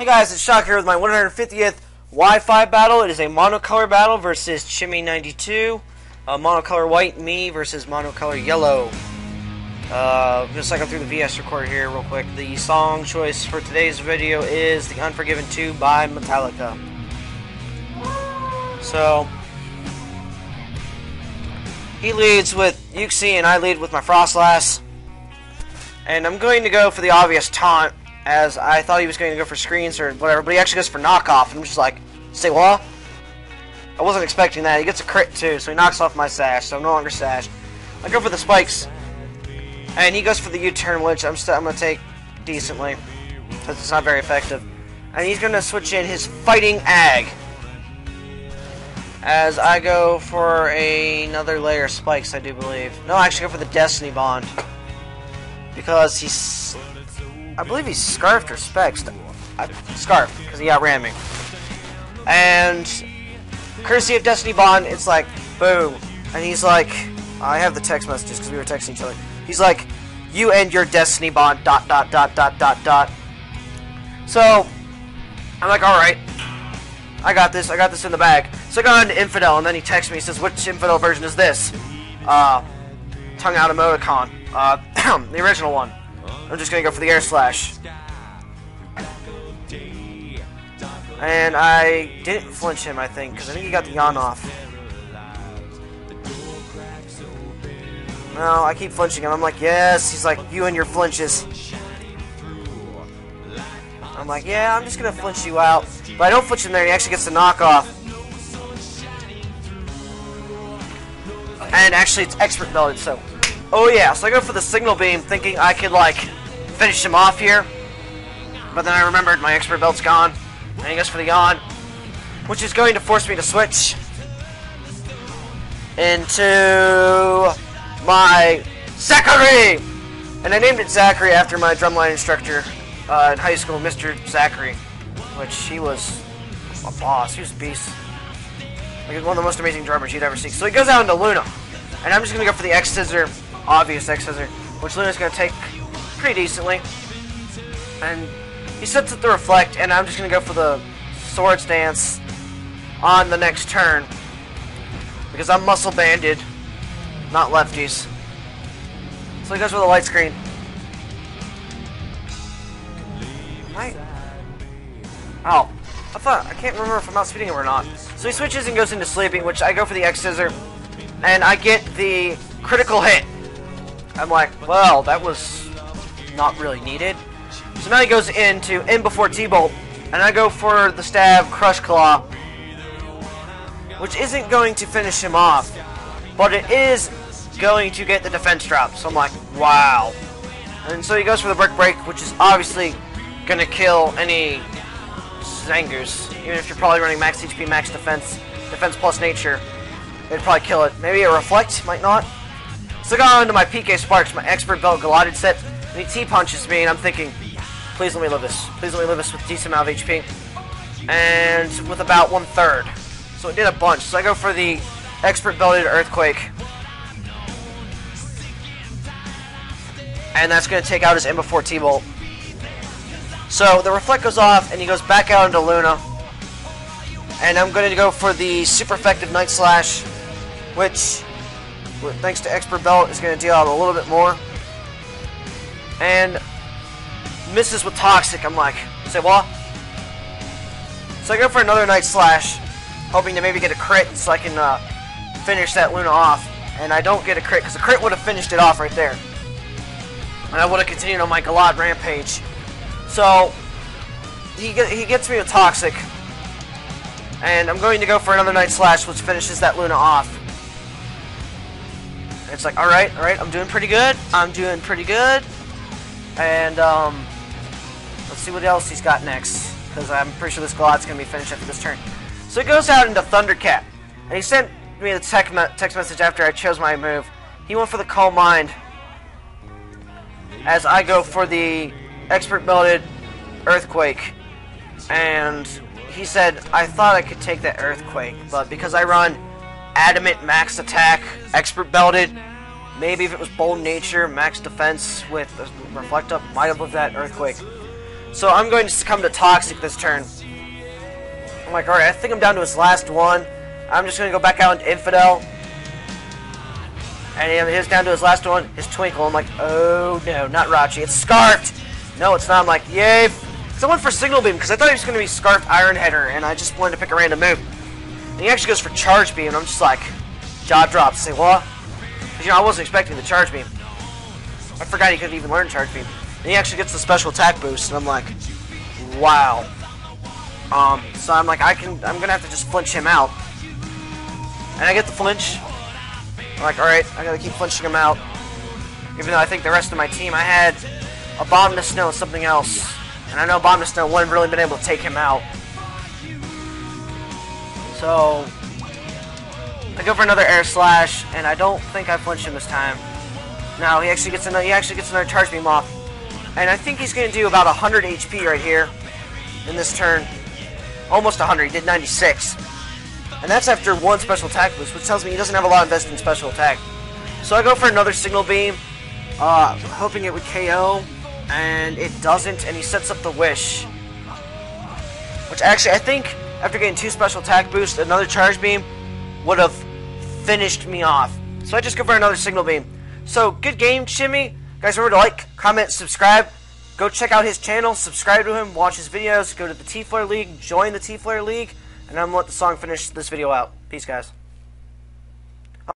Hey guys, it's Shock here with my 150th Wi-Fi battle. It is a MonoColor battle versus Chimmy92. MonoColor white, me versus MonoColor yellow. I'm going to cycle through the VS recorder here real quick. The song choice for today's video is The Unforgiven 2 by Metallica. So, he leads with Uxie and I lead with my Froslass. And I'm going to go for the obvious taunt, as I thought he was going to go for screens or whatever, but he actually goes for knockoff, and I'm just like, say what? I wasn't expecting that. He gets a crit too, so he knocks off my sash, so I'm no longer sashed. I go for the spikes, and he goes for the U-turn, which I'm going to take decently, because it's not very effective. And he's going to switch in his Fighting Ag, as I go for another layer of spikes, I do believe. No, I actually go for the Destiny Bond, because he's... I believe he's Scarfed or Specs. Scarfed, because he outran me. And courtesy of Destiny Bond, it's like, boom. And he's like, I have the text messages because we were texting each other. He's like, you and your Destiny Bond, ... So, I'm like, alright. I got this in the bag. So I go into Infidel, and then he texts me, he says, which Infidel version is this? Tongue out emoticon. The original one. I'm just going to go for the Air Slash. And I didn't flinch him, I think, because I think he got the yawn off. No, I keep flinching him. I'm like, yes. He's like, you and your flinches. I'm like, yeah, I'm just going to flinch you out. But I don't flinch him there, and he actually gets the knockoff. And actually, it's expert belted, so... Oh yeah, so I go for the Signal Beam, thinking I could, like, finish him off here. But then I remembered my expert belt's gone. And he goes for the yawn, which is going to force me to switch into my Zachary! And I named it Zachary after my drumline instructor in high school, Mr. Zachary. Which he was a boss, he was a beast. Like, he was one of the most amazing drummers you'd ever see. So he goes out into Luna. And I'm just going to go for the X-Scissor, obvious X-Scissor, which Luna's going to take pretty decently. And he sets it to Reflect, and I'm just going to go for the Swords Dance on the next turn. Because I'm muscle banded, not lefties. So he goes for the Light Screen. Right? Oh, I can't remember if I'm outspeeding him or not. So he switches and goes into Sleeping, which I go for the X-Scissor. And I get the critical hit. I'm like, well, that was not really needed. So now he goes into In Before T-Bolt. And I go for the Stab Crush Claw, which isn't going to finish him off. But it is going to get the defense drop. So I'm like, wow. And so he goes for the Brick Break, which is obviously going to kill any Zangoose. Even if you're probably running max HP, max defense plus nature. It'd probably kill it. Maybe a Reflect, might not. So I go on to my PK Sparks, my Expert Belt Gallade set, and he T-punches me, and I'm thinking, please let me live this. Please let me live this with a decent amount of HP. And with about 1/3. So it did a bunch. So I go for the Expert Belted Earthquake. And that's going to take out his M before T-Bolt. So the Reflect goes off, and he goes back out into Luna. And I'm going to go for the super effective Night Slash, which, thanks to Expert Belt, is going to deal out a little bit more. And misses with Toxic. I'm like, say what? So I go for another Night Slash, hoping to maybe get a crit so I can finish that Luna off. And I don't get a crit, because a crit would have finished it off right there. And I would have continued on my Gallade rampage. So he gets me with Toxic. And I'm going to go for another Night Slash, which finishes that Luna off. And it's like, alright, I'm doing pretty good. And, let's see what else he's got next. Because I'm pretty sure this Gallade's going to be finished after this turn. So he goes out into Thundercat. And he sent me the text message after I chose my move. He went for the Calm Mind. As I go for the Expert Belted Earthquake. And he said, I thought I could take that Earthquake, but because I run Adamant Max Attack, Expert Belted, maybe if it was Bold Nature, Max Defense with Reflect Up, might have lived that Earthquake. So I'm going to succumb to Toxic this turn. I'm like, alright, I think I'm down to his last one. I'm just going to go back out into Infidel. And he's down to his last one, his Twinkle. I'm like, oh no, not Rachi. It's Scarfed! No, it's not. I'm like, yay! Because I went for Signal Beam, because I thought he was going to be Scarfed Iron Header, and I just wanted to pick a random move. And he actually goes for Charge Beam, and I'm just like, jaw drops. Say, what? Because, you know, I wasn't expecting the Charge Beam. I forgot he could even learn Charge Beam. And he actually gets the special attack boost, and I'm like, wow. So I'm like, I'm gonna have to just flinch him out. And I get the flinch. I'm like, alright, I gotta keep flinching him out. Even though I think the rest of my team, I had Abomasnow and something else. And I know Abomasnow wouldn't really been able to take him out. So I go for another Air Slash, and I don't think I flinch him this time. No, he actually gets another Charge Beam off. And I think he's going to do about 100 HP right here in this turn. Almost 100. He did 96. And that's after one special attack boost, which tells me he doesn't have a lot invested in special attack. So I go for another Signal Beam, hoping it would KO. And it doesn't, and he sets up the Wish. Which actually, I think, after getting two special attack boosts, another Charge Beam would have finished me off. So I just go for another Signal Beam. So, good game, Chimmy. Guys, remember to like, comment, subscribe. Go check out his channel, subscribe to him, watch his videos, go to the Typhlosion League, join the Typhlosion League, and I'm going to let the song finish this video out. Peace, guys.